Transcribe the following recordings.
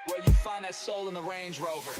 where you find that soul in the Range Rover.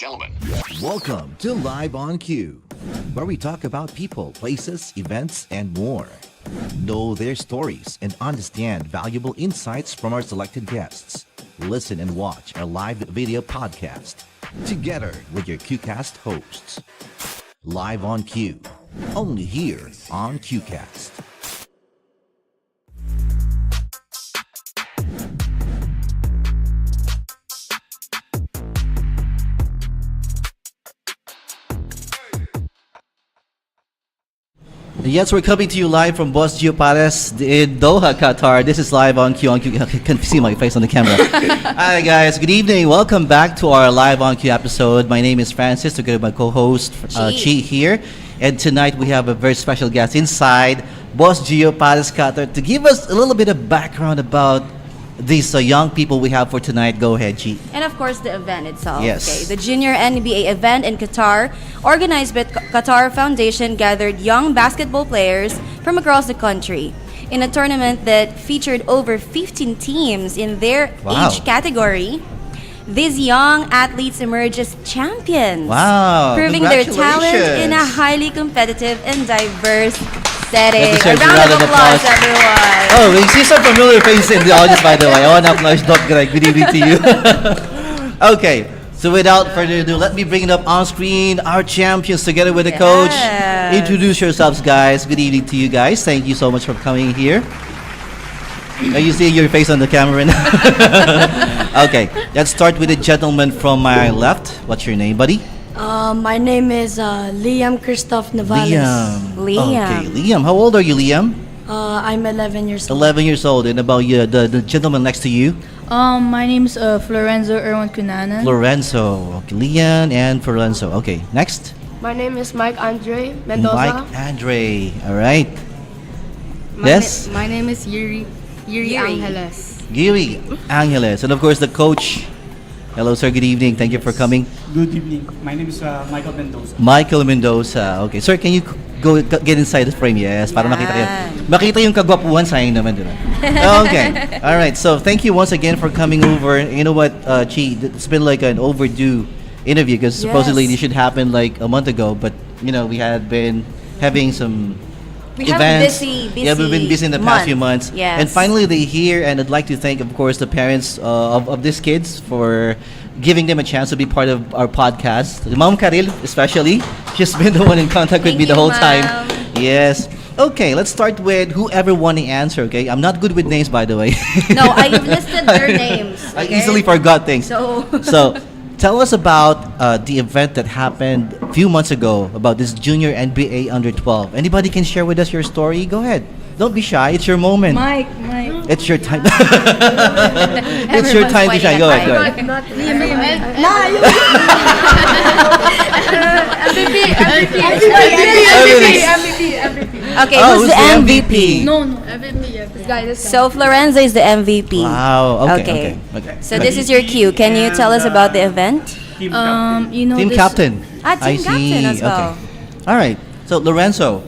gentlemen. Welcome to Live on Cue, where we talk about people, places, events, and more. Know their stories and understand valuable insights from our selected guests. Listen and watch our live video podcast together with your QCast hosts. Live on Cue, only here on QCast. Yes, we're coming to you live from Boss Gio Pares in Doha, Qatar. This is live on Q. I can see my face on the camera. Hi, guys. Good evening. Welcome back to our live on Q episode. My name is Francis, together with my co-host Chi here. And tonight we have a very special guest inside Boss Gio Pares, Qatar, to give us a little bit of background about these young people we have for tonight. Go ahead, Chi. And of course, the event itself. Yes. Okay. The Junior NBA event in Qatar, organized by Qatar Foundation, gathered young basketball players from across the country in a tournament that featured over 15 teams in their age category. These young athletes emerged as champions, proving their talent in a highly competitive and diverse setting. A round of applause, everyone. Oh, we see some familiar faces in the audience, by the way. I want to acknowledge Doc Greg. Good evening to you. Okay, so without further ado, let me bring it up on screen. Our champions together with the coach. Introduce yourselves, guys. Good evening to you guys. Thank you so much for coming here. Are you seeing your face on the camera now? Okay, let's start with the gentleman from my left. What's your name, buddy? My name is Liam Christoph Navales. Okay, Liam. How old are you, Liam? I'm 11 years old. 11 years old. And about you, the gentleman next to you? My name is Florenzo Erwin Cunanan. Florenzo. Okay, Liam and Florenzo. Okay, next. My name is Mike Andre Mendoza. Mike Andre. All right. Yes? My name is Yuri Angeles. Yuri Angeles. And of course, the coach. Hello, sir. Good evening. Thank you for coming. Good evening. My name is Michael Mendoza. Michael Mendoza. Okay. Sir, can you go get inside the frame? Yes. Para makita kayo. Makita yung kagwapuan, sayang naman, diba? Okay. All right. So, thank you once again for coming over. You know what, Chi, it's been like an overdue interview because supposedly this should happen like a month ago, but, you know, we had been having some events. Busy Yeah, we've been busy in the past few months. Yes. And finally, they're here, and I'd like to thank, of course, the parents of these kids for giving them a chance to be part of our podcast. Mom Karil, especially. She's been the one in contact with me the whole time. Yes. Okay, let's start with whoever won the answer, okay? I'm not good with names, by the way. No, I listed their names. I okay? easily forgot things. So Tell us about the event that happened a few months ago about this Junior NBA Under 12. Anybody can share with us your story? Go ahead. Don't be shy. It's your moment. Mike. It's your time. It's your time to shine. Go ahead. MVP. okay, who's the MVP? No, MVP. This guy. So Florenzo is the MVP. Wow. Okay. So this is your cue. Can you tell us about the event? You know Team this, captain. Team I see. captain as well. Okay. All right. So Lorenzo,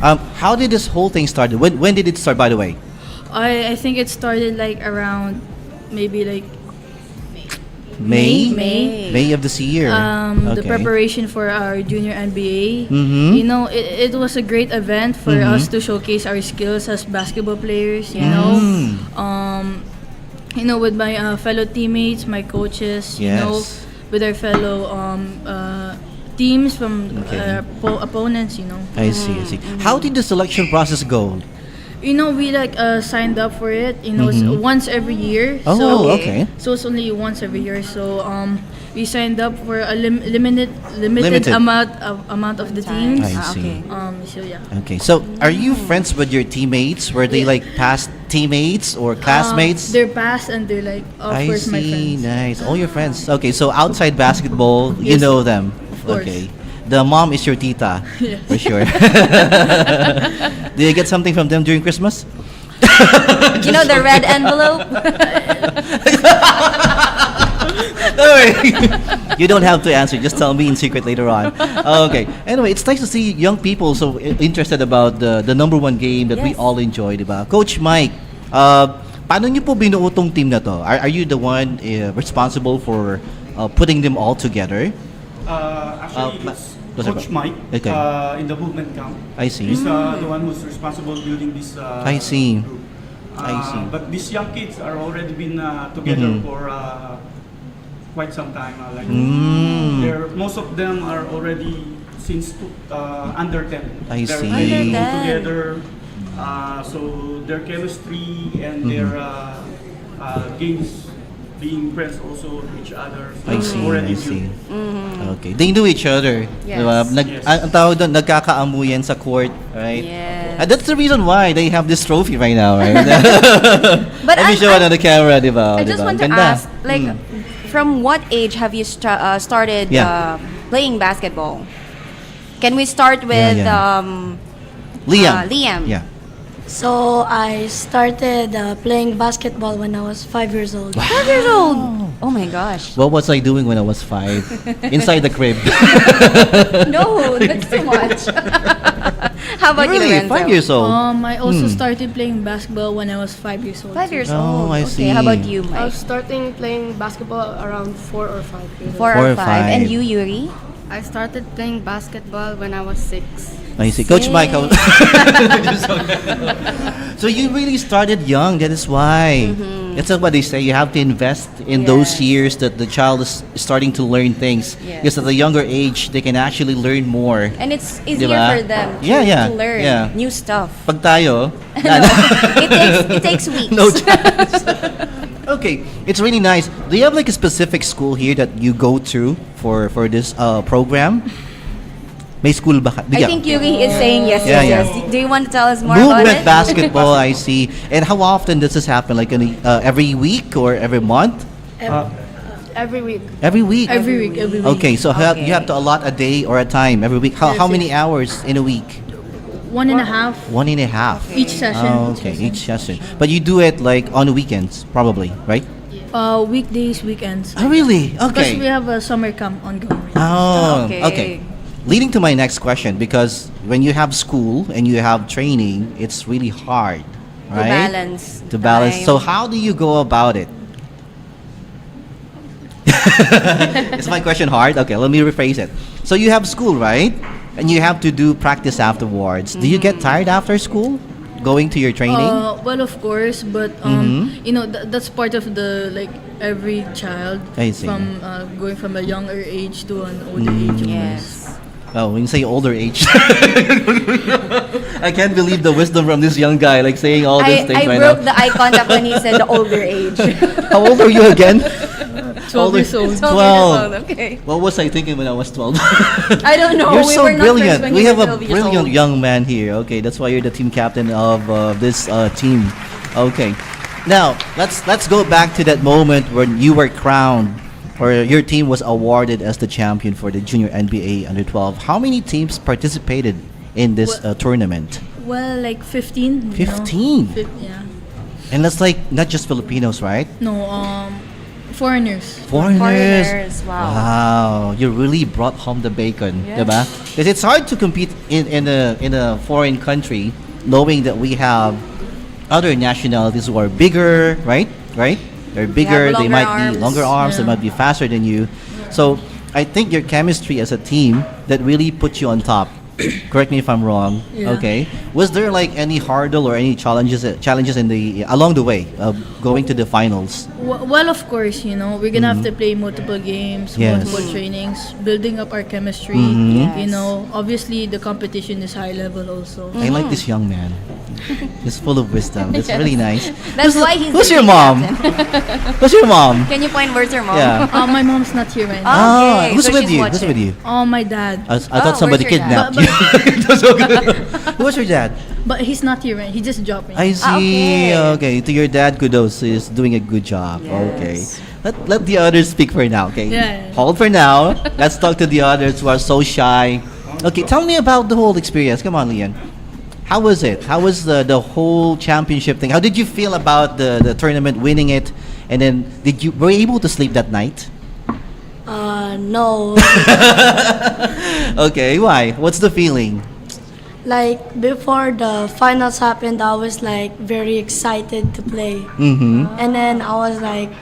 how did this whole thing start? When did it start, by the way? I think it started like around maybe like May of this year. the preparation for our junior NBA. Mm-hmm. You know, it was a great event for us to showcase our skills as basketball players. You know, with my fellow teammates, my coaches. You know, with our fellow teams from opponents. You know. I see. How did the selection process go? You know, we like signed up for it. You know, it's once every year. Oh, so, okay. So it's only once every year. So we signed up for a limited amount of the teams. I see. So yeah. Okay. So are you friends with your teammates? Were they like past teammates or classmates? They're past and they're like, of course, my friends. Nice. All your friends. Okay. So outside basketball, you know them. Of course. Okay. The mom is your tita, for sure. Do you get something from them during Christmas? You know the red envelope? You don't have to answer. Just tell me in secret later on. Okay. Anyway, it's nice to see young people so interested about the number one game that we all enjoy, diba? Coach Mike, paano niyo po binuo tong team na to? Are you the one responsible for putting them all together? Actually, ma- it's Those are Coach ba- Mike Okay. in the movement camp. I see. He's the one who's responsible building this I see. group. I see. But these young kids are already been together Mhm. for quite some time. Most of them are already since under 10. I They're see. playing Under 10. together. So their chemistry and their games being friends also with each other. So I it's see, already I see. built. Okay. They knew each other. Yes. Diba? Yes. Ang tawag doon, nagkakaamuyan sa court, right? Yes. And that's the reason why they have this trophy right now, right? But Let me show it on the camera, diba? I just Diba? want to Ganda. ask, like, from what age have you started Yeah. playing basketball? Can we start with yeah. Liam. Liam? Yeah. So I started playing basketball when I was 5 years old. 5 years old. Oh my gosh. What was I doing when I was 5? Inside the crib. No, that's too much. How about Really? you, Lorenzo? 5 years old? I also started playing basketball when I was 5 years old. 5 years Oh, old. I Okay, how see. about you, I Mike? was starting playing basketball around 4 or 5 years Four Four or or five. And five. you, Yuri? I started playing basketball when I was 6. I see. Coach Mike, how- so you really started young. That is why. That's what they say. You have to invest in those Yes. years that the child is starting to learn things. Yes. Because at a younger age, they can actually learn more. And it's easier Diba? for them to, Yeah, yeah, to learn yeah. new stuff. Pag tayo, It takes weeks. no chance. Okay, it's really nice. Do you have like a specific school here that you go to for this program? May school ba? I think Yuri is saying yes, Yeah, yes, yeah. yes. Do you want to tell us more about Movement it? basketball, I see. And how often does this happen? Like every week or every month? Every week. Every week. Every week, every week. Okay, so you have to allot a day or a time every week. How Yes, many hours in a week? 1.5 1.5. each session. Oh, okay, each session. But you do it like on the weekends, probably, right? Weekdays, weekends. Oh, really? Because Okay. we have a summer camp ongoing. Oh, Okay. okay. Leading to my next question, because when you have school and you have training, it's really hard, To right? balance. To balance. time. So how do you go about it? Is my question hard? Okay, let me rephrase it. So you have school, right? And you have to do practice afterwards. Do you get tired after school? Going to your training? Well, of course, but Mm-hmm. you know that's part of the like every child I see. from going from a younger age to an older age. Of course. Yes. Oh, when you say older age, I can't believe the wisdom from this young guy, like saying all these things I right broke now. the eye contact when he said the older age. How old are you again? 12 years old. 12 years 12. old, okay. What was I thinking when I was 12? I don't know. You're we so were not brilliant. friends when We you have were a 12 years brilliant old. young man here. Okay, that's why you're the team captain of this team. Okay, now let's go back to that moment when you were crowned, or your team was awarded as the champion for the Junior NBA Under 12. How many teams participated in this tournament? Well, like 15. you know. 15? Yeah. And that's like not just Filipinos, right? No, foreigners. Foreigners. Wow. Wow, you really brought home the bacon, Yes. diba? Because it's hard to compete in a foreign country, knowing that we have other nationalities who are bigger, right? Right? They're bigger. They longer might be arms. longer arms. They Yeah. might be faster than you. So I think your chemistry as a team that really puts you on top. Correct me if I'm wrong. Yeah. Okay. Was there like any hurdle or any challenges in the along the way of going to the finals? Well, of course, you know, we're gonna have to play multiple games, Yes. multiple trainings, building up our chemistry. Mhm. You Yes. know, obviously the competition is high level also. I like this young man. He's full of wisdom. It's really nice. That's why he's Who's the your team mom? captain. Who's your mom? Can you point where's your mom? Yeah. My mom's not here right now. Ah, Okay, who's so with she's you? Who's watching. with you? My dad. I thought Oh, somebody where's your dad? kidnapped you. It was so good. Who's your dad? But he's not here right. He just dropped me. I see. okay. Okay. To your dad, kudos. He's doing a good job. Okay. Yes. Let the others speak for now. Okay. Yeah. Hold for now. Let's talk to the others who are so shy. Okay. Tell me about the whole experience. Come on, Leon. How was it? How was the whole championship thing? How did you feel about the tournament, winning it, and then were you able to sleep that night? No. Okay. Why? What's the feeling? Like before the finals happened, I was like very excited to play. Mm-hmm. And then I was like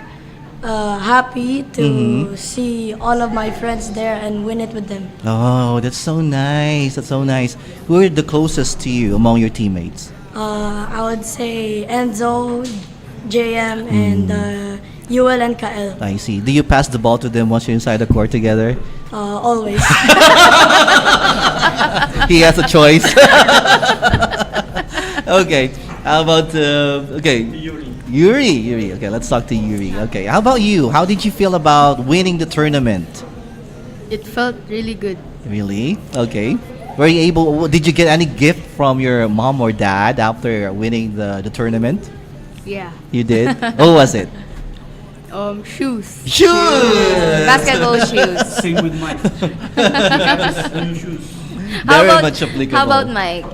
happy to see all of my friends there and win it with them. Oh, that's so nice. That's so nice. Who are the closest to you among your teammates? I would say Enzo, JM, and UL and Kael. I see. Do you pass the ball to them once you're inside the court together? Always. He has a choice. Okay. How about Yuri? Okay, let's talk to Yuri. Okay. How about you? How did you feel about winning the tournament? It felt really good. Really? Okay. Were you able? Did you get any gift from your mom or dad after winning the tournament? Yeah. You did. What was it? Shoes. Shoes. Basketball shoes. Same with Mike. He has new shoes. Very much applicable. How about Mike?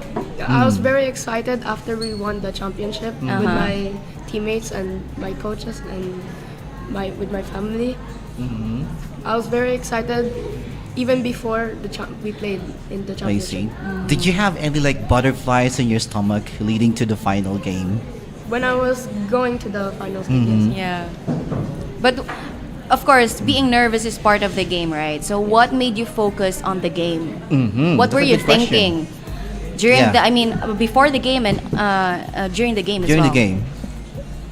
I was very excited after we won the championship Uh-huh. with my teammates and my coaches and with my family. I was very excited even before we played in the I see. championship. Did you have any like butterflies in your stomach leading to the final game? When I was going to the finals, yes. Yeah. But of course, being nervous is part of the game, right? So what made you focus on the game? What That's were a you good question. thinking during Yeah. before the game and during the game as During well? the game.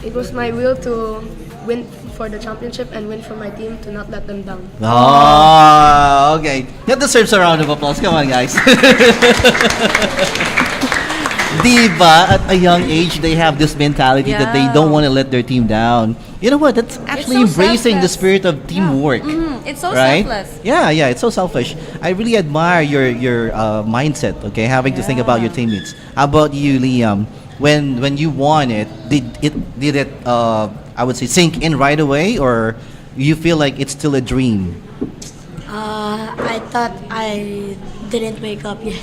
It was my will to win for the championship and win for my team to not let them down. Oh, okay. That deserves a round of applause. Come on, guys. Diba, at a young age, they have this mentality that they don't want to let their team down. You know what? That's actually so embracing the selfless. spirit of teamwork. It's so Right? selfless. Yeah, it's so selfish. I really admire your mindset. Okay, having to think about your teammates. How about you, Liam? When you won it, did it I would say sink in right away, or you feel like it's still a dream? I thought I didn't wake up yet.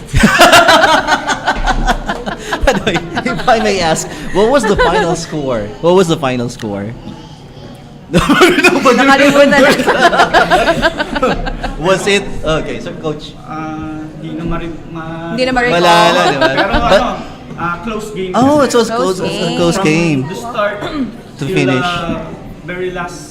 By the way, if I may ask, what was the final score? What was the final score? Nakalimutan. Was it okay, sir, coach? Hindi na Hindi na ma-recall. Wala na, di ba? Pero But- close game. Oh, kasi. it was close. It was a close From game. the start To till, finish. Very last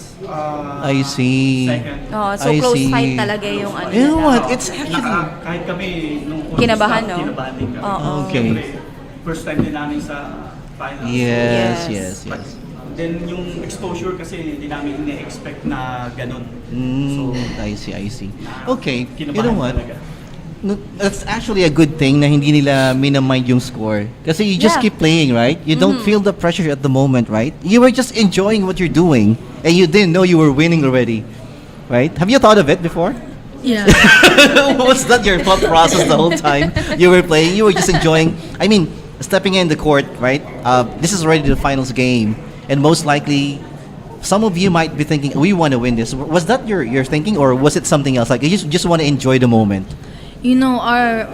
I see. second. Oh, so I close see. fight talaga yung ano. You know nila. what? It's actually Kahit kami nung Kinabahan, start, no? Kinabahan din kami. Oo. Okay. Siyempre, first time din namin sa finals. yes, Yes. yes. Then yung exposure kasi hindi namin ini-expect na ganun. So, I see. Okay, you know kinabahan what? talaga. No, that's actually a good thing na hindi nila minamind yung score. Kasi you just Yeah. keep playing, right? You don't feel the pressure at the moment, right? You were just enjoying what you're doing and you didn't know you were winning already, right? Have you thought of it before? Yeah. Was that your thought process the whole time you were playing? You were just enjoying, I mean, stepping in the court, right? This is already the finals game and most likely some of you might be thinking, we want to win this. Was that your thinking or was it something else? Like you just want to enjoy the moment? You know, our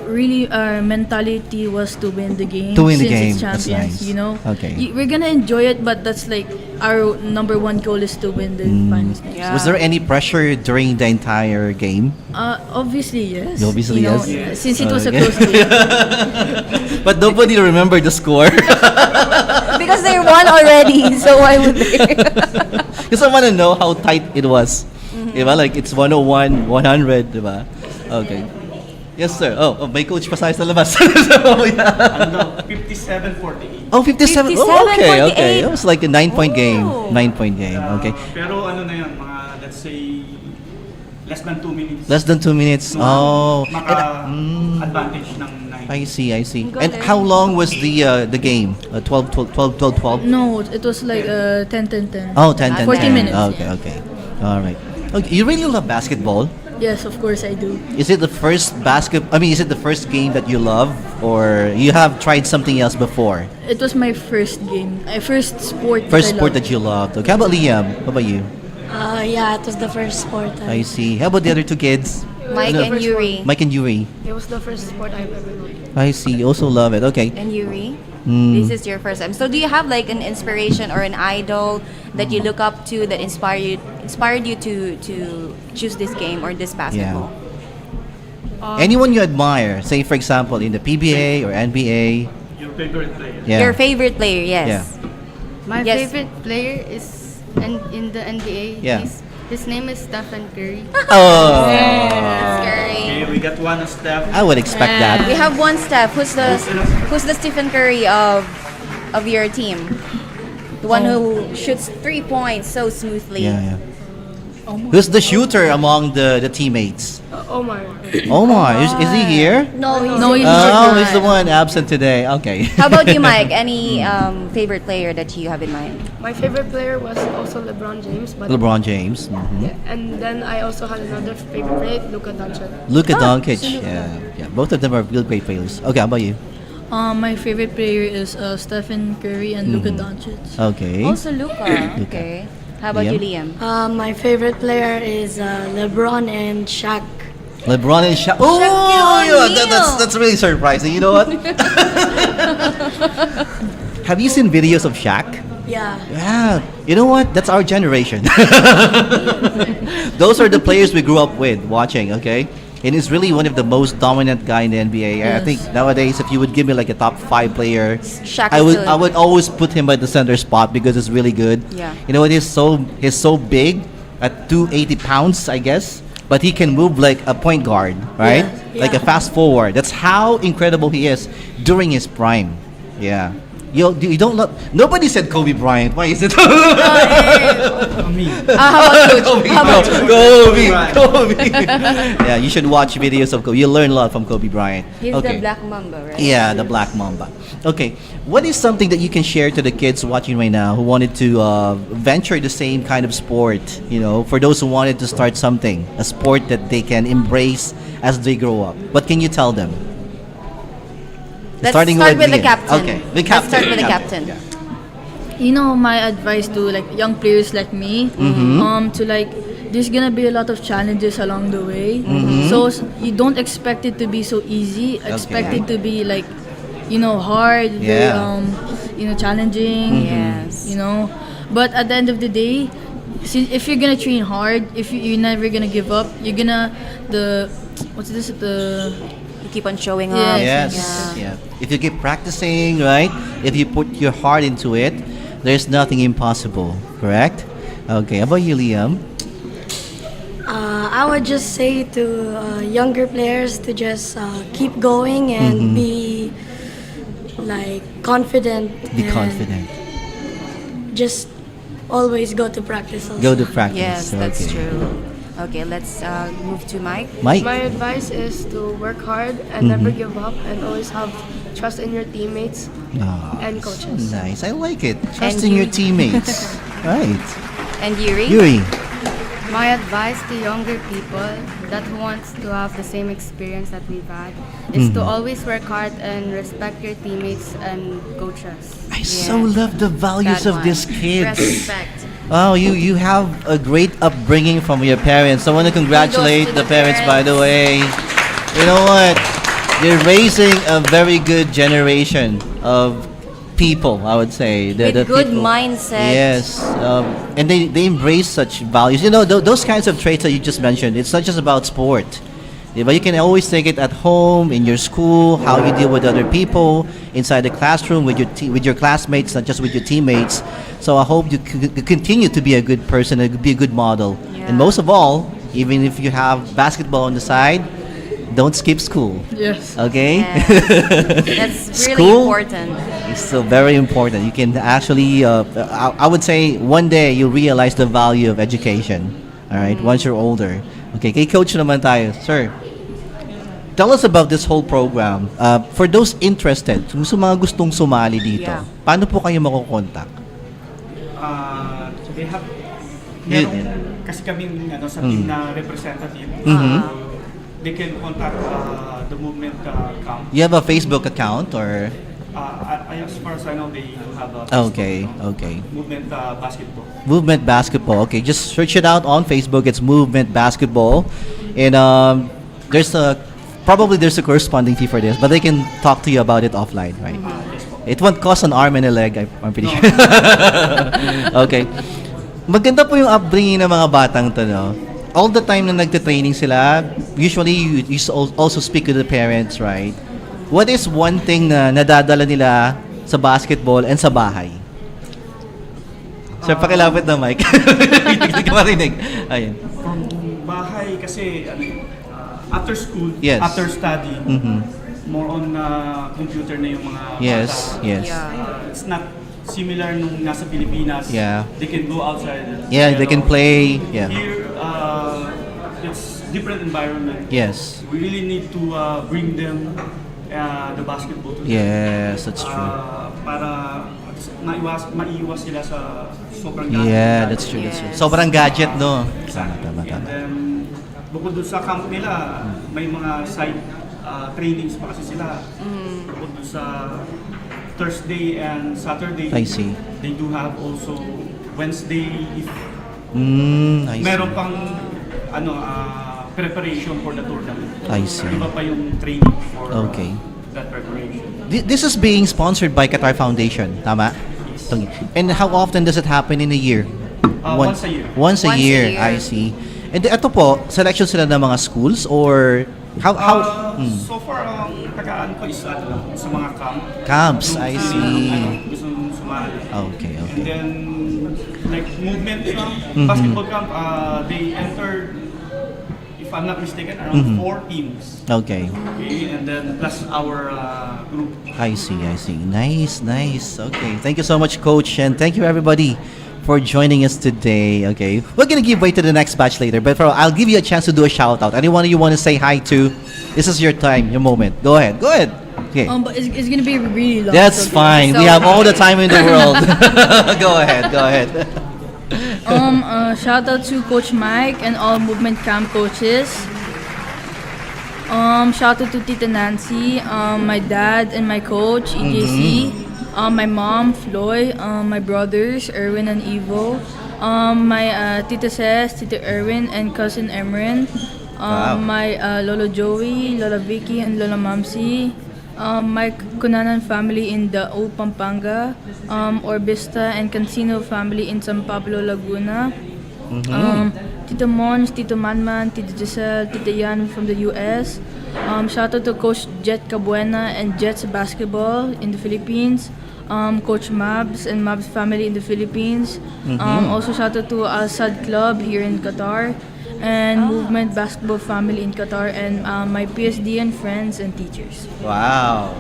mentality was to win the game. To win the since game. It's That's champions, nice. you know. Okay. We're gonna enjoy it, but that's like our number one goal is to win the finals. Yeah. Was there any pressure during the entire game? Obviously yes. Obviously, You know, yes. Since it was a Okay. close game. But nobody remembered the score. Because they won already, so why would they? Because I want to know how tight it was. Diba? Like it's 101, 100, diba? Okay. Yes, sir. Oh, may coach pa sa labas. So, yeah. Ano daw, 57-48. Oh, 57. 57, Oh, okay. 48. It was like a 9-point game. Oh. 9-point game. Okay. Pero ano na yun, mga let's say less than 2 minutes. Less than 2 minutes. Oh. Maka-advantage ng 9. I see. Ang And galing. how long was the game? 12, 12. No, it was like 10-10-10. Oh, 10, 10, 40 10. minutes. Okay. All right. Okay. You really love basketball? Yes, of course I do. Is it the first is it the first game that you love or you have tried something else before? It was my first game. First sport. First sport that you loved. Okay. How about Liam? How about you? Yeah, it was the first sport. I see. How about the other two kids? Mike and Yuri. Mike and Yuri. It was the first sport I've ever known. I see. Also love it. Okay. And Yuri, Mm. this is your first time. So do you have like an inspiration or an idol that you look up to that inspired you to choose this game or this basketball? Anyone you admire, say for example in the PBA or NBA. Your favorite player. Yeah. Your favorite player, yes. Yeah. My Yes. favorite player is and in the NBA. Yeah. His name is Stephen Curry. Oh, Okay, we got one Steph. I would expect that. We have one Steph. Who's the Stephen Curry of your team? The one who shoots 3 points so smoothly. Yeah, yeah. Who's the shooter among the teammates? Omar. Omar, is he here? No, he's No, he's Oh, not. he's the one absent today. Okay. How about you, Mike? Any favorite player that you have in mind? My favorite player was also LeBron James, but LeBron James. and then I also had another favorite player, Luka Doncic. Luka Doncic. Yeah. Both of them are real great players. Okay, how about you? My favorite player is Stephen Curry and Luka Doncic. Okay. Also Luka. Okay. How about you, Liam? My favorite player is LeBron and Shaq. LeBron and Shaq. Oh, yeah, that's really surprising. You know what? Have you seen videos of Shaq? Yeah. Yeah. You know what? That's our generation. Those are the players we grew up with watching, okay? And he's really one of the most dominant guy in the NBA. I think nowadays, if you would give me like a top 5 player, Shaq I is would good. I would always put him at the center spot because it's really good. Yeah. You know what? He's so big at 280 pounds, I guess, but he can move like a point guard, right? Yeah. Like a fast forward. That's how incredible he is during his prime. Yeah. You don't love. Nobody said Kobe Bryant. Why is it? How about Coach? How about Kobe. Yeah, you should watch videos of Kobe. You'll learn a lot from Kobe Bryant. He's the Black Mamba, right? Yeah, the Black Mamba. Okay, what is something that you can share to the kids watching right now who wanted to venture the same kind of sport? You know, for those who wanted to start something, a sport that they can embrace as they grow up. What can you tell them? Let's start with the Liam. captain. Okay, the Let's captain. start with the captain. Yeah. You know, my advice to like young players like me, to like there's gonna be a lot of challenges along the way. So you don't expect it to be so easy. Expect it to be like, hard, very, challenging. Yes. But at the end of the day, if you're gonna train hard, if you're never gonna give up, you're gonna You keep on showing Yeah. up. Yes. Yeah. If you keep practicing, right? If you put your heart into it, there's nothing impossible. Correct? Okay. How about you, Liam? I would just say to younger players to just keep going and be like confident. Be and confident. Just always go to practice. Also. Go to practice. Yes, that's Okay. true. Okay, let's move to Mike. Mike. My advice is to work hard and never give up and always have trust in your teammates Ah, and coaches. nice. I like it. Trusting your teammates. Right. And Yuri? Yuri. My advice to younger people that wants to have the same experience that we've had is to always work hard and respect your teammates and coaches. I so love the values That of one. these kids. Respect. Oh, you have a great upbringing from your parents. I want to congratulate Kudos to the the parents, by the parents. way. You know what? You're raising a very good generation of people, I would say. With good people. mindset. Yes. And they embrace such values. You know, those kinds of traits that you just mentioned, it's not just about sport. Yeah, but you can always take it at home, in your school, how you deal with other people, inside the classroom, with your classmates, not just with your teammates. So I hope you continue to be a good person, and be a good model. Yeah. And most of all, even if you have basketball on the side, don't skip school. Yes. Okay? That's really School? important. It's still very important. You can actually, I would say, one day you'll realize the value of education. All right, once you're older. Okay, kay coach naman tayo. Sir, tell us about this whole program. For those interested, sa mga gustong sumali dito, Yeah. paano po kayo makukontak? They have Yun. kasi kaming sa team na representative. They can contact the movement camp. You have a Facebook account or? As far as I know, they do have a Okay, okay. movement basketball. Movement Basketball. Okay, just search it out on Facebook. It's Movement Basketball, and there's a corresponding fee for this, but they can talk to you about it offline, right? It won't cost an arm and a leg. I'm pretty sure. Okay. Maganda po yung upbringing ng mga batang to, no? All the time na nagte-training sila, usually you also speak to the parents, right? What is one thing na nadadala nila sa basketball and sa bahay? Sir, pakilapit na mic. Hindi ka marinig. Ayun. From bahay kasi after school, Yes. after study, Mhm. more on computer na yung mga Yes, bata. yes. It's not similar nung nasa Pilipinas. Yeah. They can go outside. Yeah, they can play. Yeah. Here, it's different environment. Yes. We really need to bring them the basketball to them. Yes, that's true. Para maiwas sila sa sobrang Yeah, that's true. That's true. Sobrang gadget, no? Tama, tama, And tama. then, bukod dun sa camp nila, may mga side trainings pa kasi sila. Bukod dun sa Thursday and Saturday, I see. they do have also Wednesday, if I see. meron pang preparation for the tournament. I see. Iba pa yung training for Okay. that preparation. This is being sponsored by Qatar Foundation, tama? And how often does it happen in a year? Once a year. Once a Once a year, year. I see. And ito po, selection sila ng mga schools or how So far, ang tagaan ko is sa mga camp. Camps, Yung I sa, see. gusto nung sumali. Okay, And okay. then, like movement camp, basketball camp, they entered, if I'm not mistaken, around 4 teams. Okay. Okay, and then plus our group. I see, I see. Nice, nice. Okay. Thank you so much, Coach, and thank you everybody for joining us today. Okay. We're gonna give way to the next batch later, but I'll give you a chance to do a shout out. Anyone you want to say hi to? This is your time, your moment. Go ahead. Go ahead. Okay. But it's gonna be really long. That's so- fine. We So- have all the time in the world. Go ahead. Go ahead. Shout out to Coach Mike and all movement camp coaches. Shout out to Tita Nancy, my dad and my coach, EJC, my mom, Floy, my brothers, Erwin and Evo, my Tita Ses, Tita Erwin, and cousin Emrin, Wow. my Lolo Joey, Lola Vicky, and Lola Mamsi, my Cunanan family in the Old Pampanga, Orbista and Cancino family in San Pablo, Laguna. Tito Mons, Tito Manman, Tito Giselle, Tito Yan from the US. Shout out to Coach Jet Cabuena and Jets basketball in the Philippines. Coach Mabs and Mabs family in the Philippines. Also shout out to Al Sadd Club here in Qatar. And Movement Basketball family in Qatar. And my PSD and friends and teachers. Wow.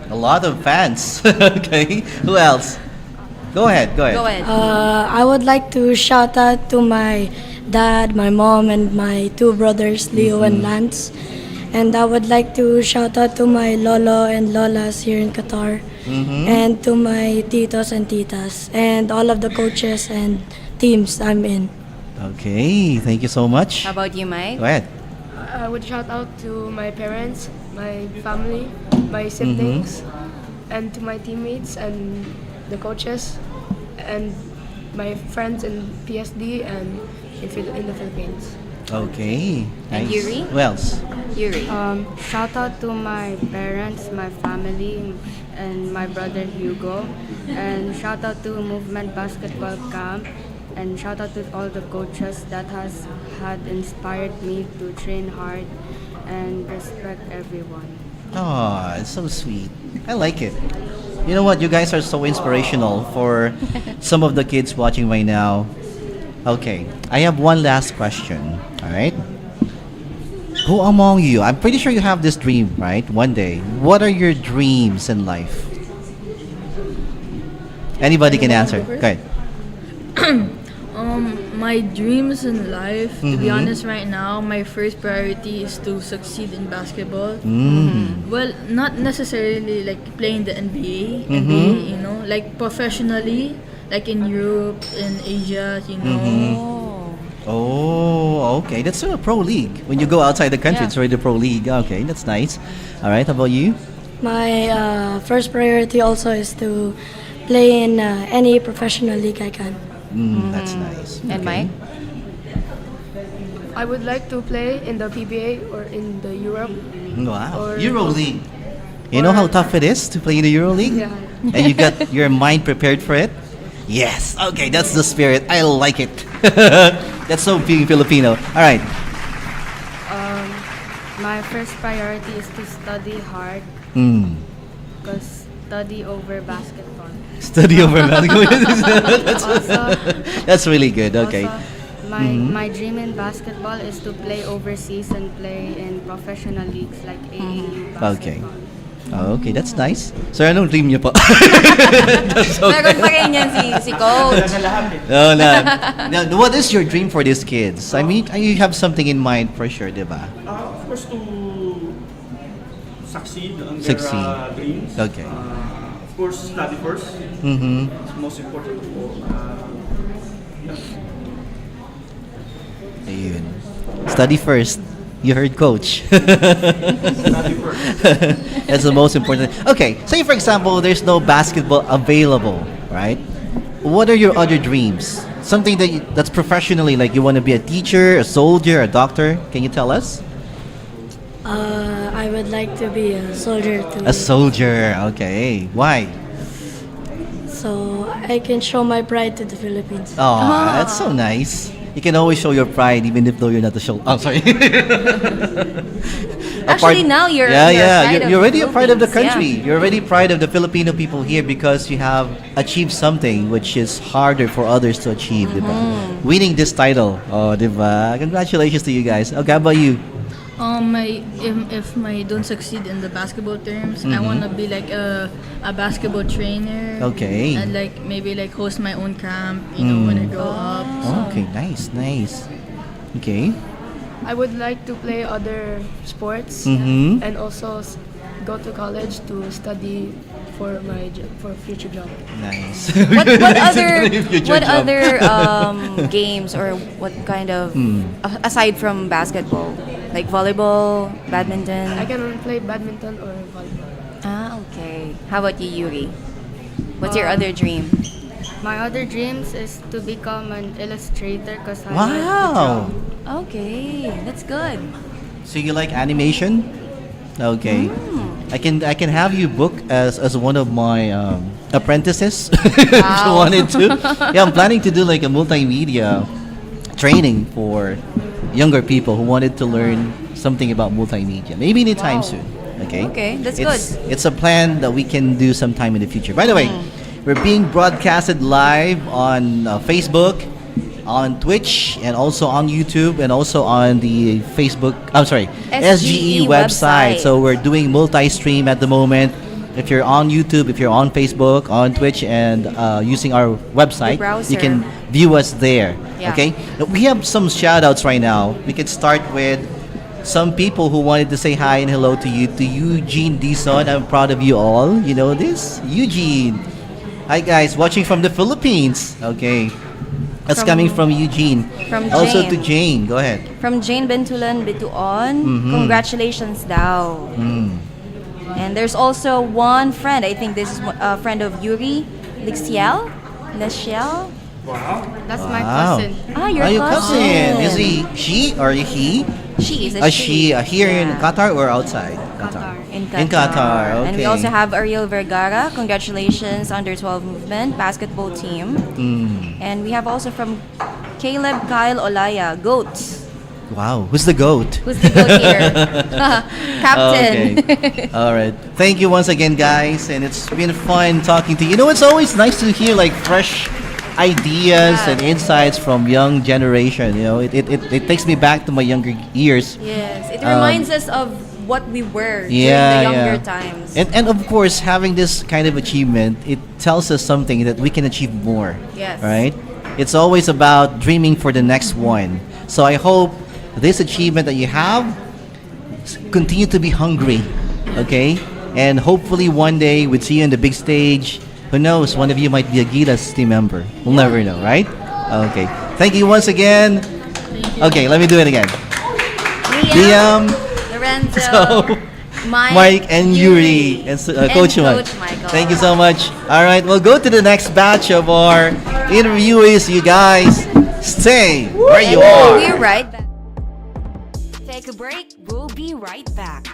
A lot of fans. Okay. Who else? Go ahead. Go ahead. Go ahead. I would like to shout out to my dad, my mom, and my 2 brothers, Leo and Lance. And I would like to shout out to my lolo and lolas here in Qatar. And to my titos and titas. And all of the coaches and teams I'm in. Okay. Thank you so much. How about you, Mike? Go ahead. I would shout out to my parents, my family, my siblings, and to my teammates and the coaches, and my friends in PSD and in the Philippines. Okay. And Nice. Yuri? Who else? Yuri. Shout out to my parents, my family, and my brother Hugo. And shout out to Movement Basketball Camp. And shout out to all the coaches that had inspired me to train hard and respect everyone. Oh, it's so sweet. I like it. You know what? You guys are so inspirational for some of the kids watching right now. Okay, I have one last question. All right. Who among you? I'm pretty sure you have this dream, right? One day. What are your dreams in life? Anybody can answer. Go ahead. My dreams in life, to be honest, right now, my first priority is to succeed in basketball. Well, not necessarily like playing the NBA, you know, like professionally, like in Europe, in Asia, you know. Oh, okay. That's a pro league. When you go outside the country, it's already a pro league. Okay, that's nice. All right, how about you? My first priority also is to play in any professional league I can. That's nice. And Okay. Mike? I would like to play in the PBA or in the Europe. Wow. Or- EuroLeague. You know how tough it is to play in the EuroLeague? Yeah. And you got your mind prepared for it? Yes. Okay, that's the spirit. I like it. That's so being Filipino. All right. My first priority is to study hard Mm. because study over basketball. Study over basketball. that's, Also, that's really good. Okay. Also, my dream in basketball is to play overseas and play in professional leagues like AAU Okay. basketball. Oh, okay, that's nice. Sir, anong dream niyo po? Meron pa rin yan si Coach. Na lahat eh. No, na. Now, what is your dream for these kids? I mean, you have something in mind for sure, di ba? Of course, to succeed on their Succeed. dreams. Okay. Of course, study first. Mm-hmm. It's most important of all. Ayun. Study first. You heard coach. Study first. That's the most important. Okay, say for example, there's no basketball available, right? What are your other dreams? Something that's professionally, like you want to be a teacher, a soldier, a doctor. Can you tell us? I would like to be a soldier too. A soldier. Okay. Why? So I can show my pride to the Philippines. Oh, that's so nice. You can always show your pride even if though you're not a show. Oh, sorry. Actually, now you're yeah, you're yeah. pride of You're already a pride of the Philippines, country. yeah. You're already pride of the Filipino people here because you have achieved something which is harder for others to achieve, diba? Winning this title. Oh, diba? Congratulations to you guys. Okay, how about you? If I don't succeed in the basketball terms, I want to be like a basketball trainer. Okay. And like maybe like host my own camp, when I grow up. Okay, nice, nice. Okay. I would like to play other sports Mm-hmm. and also go to college to study for for future job. Nice. What other Future what job. other games or what kind of aside from basketball, like volleyball, badminton? I can play badminton or volleyball. Ah, okay. How about you, Yuri? What's your other dream? My other dreams is to become an illustrator because I like to Wow. draw. Okay, that's good. So you like animation? Okay. I can have you book as one of my apprentices if you wanted to. Yeah, I'm planning to do like a multimedia training for younger people who wanted to learn something about multimedia. Maybe anytime soon. Okay. Okay, that's It's a plan that we can do sometime in the future. By the way, we're being broadcasted live on Facebook, on Twitch, and also on YouTube, and also on the Facebook. I'm sorry, SGE website. So we're doing multi-stream at the moment. If you're on YouTube, if you're on Facebook, on Twitch, and using our website, browser. you can view us there. Yeah. Okay. We have some shout-outs right now. We can start with some people who wanted to say hi and hello to you. To Eugene Dison, I'm proud of you all. You know this, Eugene. Hi guys, watching from the Philippines. Okay. That's coming from Eugene. From Also Jane. to Jane. Go ahead. From Jane Bentulan Bituon, congratulations daw. And there's also one friend, I think this is a friend of Yuri, Lixiel? Lixiel? That's my Wow. cousin. Ah, your Your cousin. cousin. Is he she or he? She is a A she here in Yeah. Qatar or outside? Qatar. In Qatar. In Qatar, okay. And we also have Ariel Vergara. Congratulations, under 12 movement basketball team. And we have also from Caleb Kyle Olaya, GOAT. Wow, who's the goat? Who's the GOAT here? Captain. Okay. All right. Thank you once again, guys, and it's been fun talking to you. You know, it's always nice to hear like fresh ideas and insights from young generation. You know, it takes me back to my younger years. Yes, it reminds us of what we were Yeah, during the younger yeah. times. And of course, having this kind of achievement, it tells us something that we can achieve more. Yes. Right? It's always about dreaming for the next one. So I hope this achievement that you have continue to be hungry. Okay? And hopefully one day we'd see you on the big stage. Who knows? One of you might be a Gilas team member. We'll never know, right? Okay. Thank you once again. Okay, let me do it again. Liam, Lorenzo, so, Mike and Yuri and Coach Mike. Coach Michael. Thank you so much. All right, we'll go to the next batch of our interviewees. You guys, stay where you are. We're right back. Take a break. We'll be right back.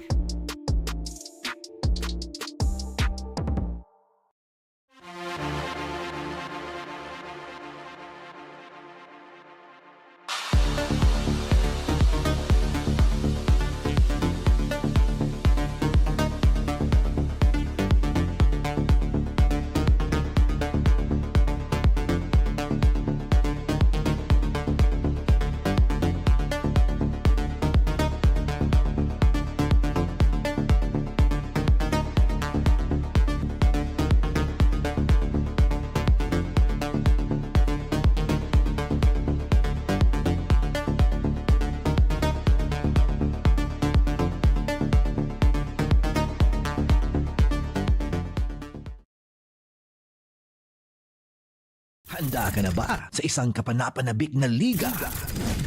Handa ka na ba sa isang kapanapanabik na liga?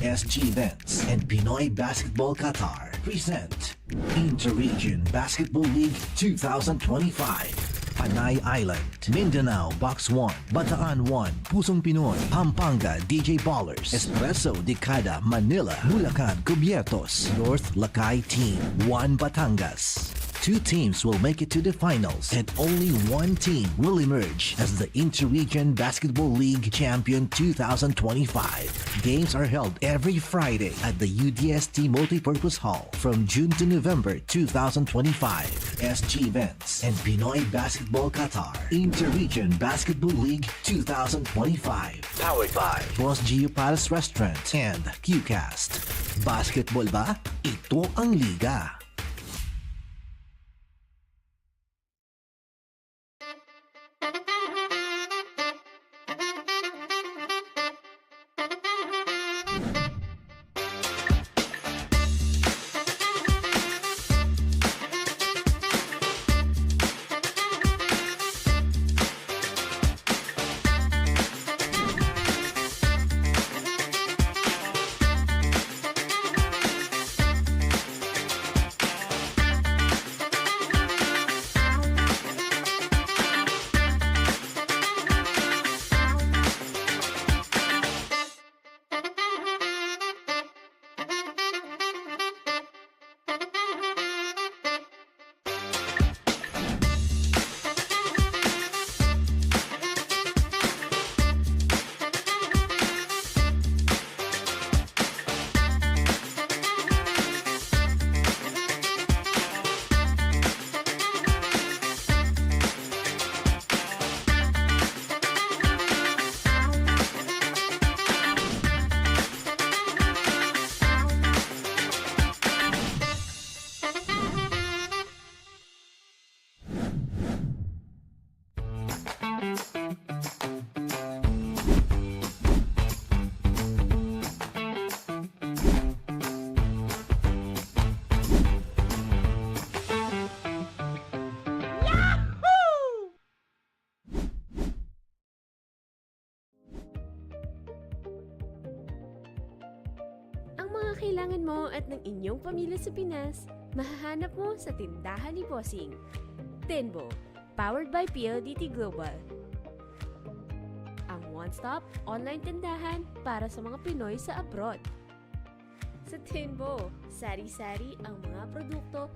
SG Events and Pinoy Basketball Qatar present Inter-Region Basketball League 2025. Panay Island, Mindanao, Box 1, Bataan 1, Pusong Pinoy, Pampanga, DJ Ballers, Espresso, Dekada, Manila, Bulacan, Cubiertos, North Lakay Team, 1 Batangas. 2 teams will make it to the finals and only 1 team will emerge as the Inter-Region Basketball League Champion 2025. Games are held every Friday at the UDST Multipurpose Hall from June to November 2025. SG Events and Pinoy Basketball Qatar Inter-Region Basketball League 2025. Powered by Boss Gio Palace Restaurant and QCast. Basketball ba? Ito ang liga. kailangan mo at ng inyong pamilya sa Pinas, mahahanap mo sa tindahan ni Bossing. Tenbo, powered by PLDT Global. Ang one-stop online tindahan para sa mga Pinoy sa abroad. Sa Tenbo, sari-sari ang mga produkto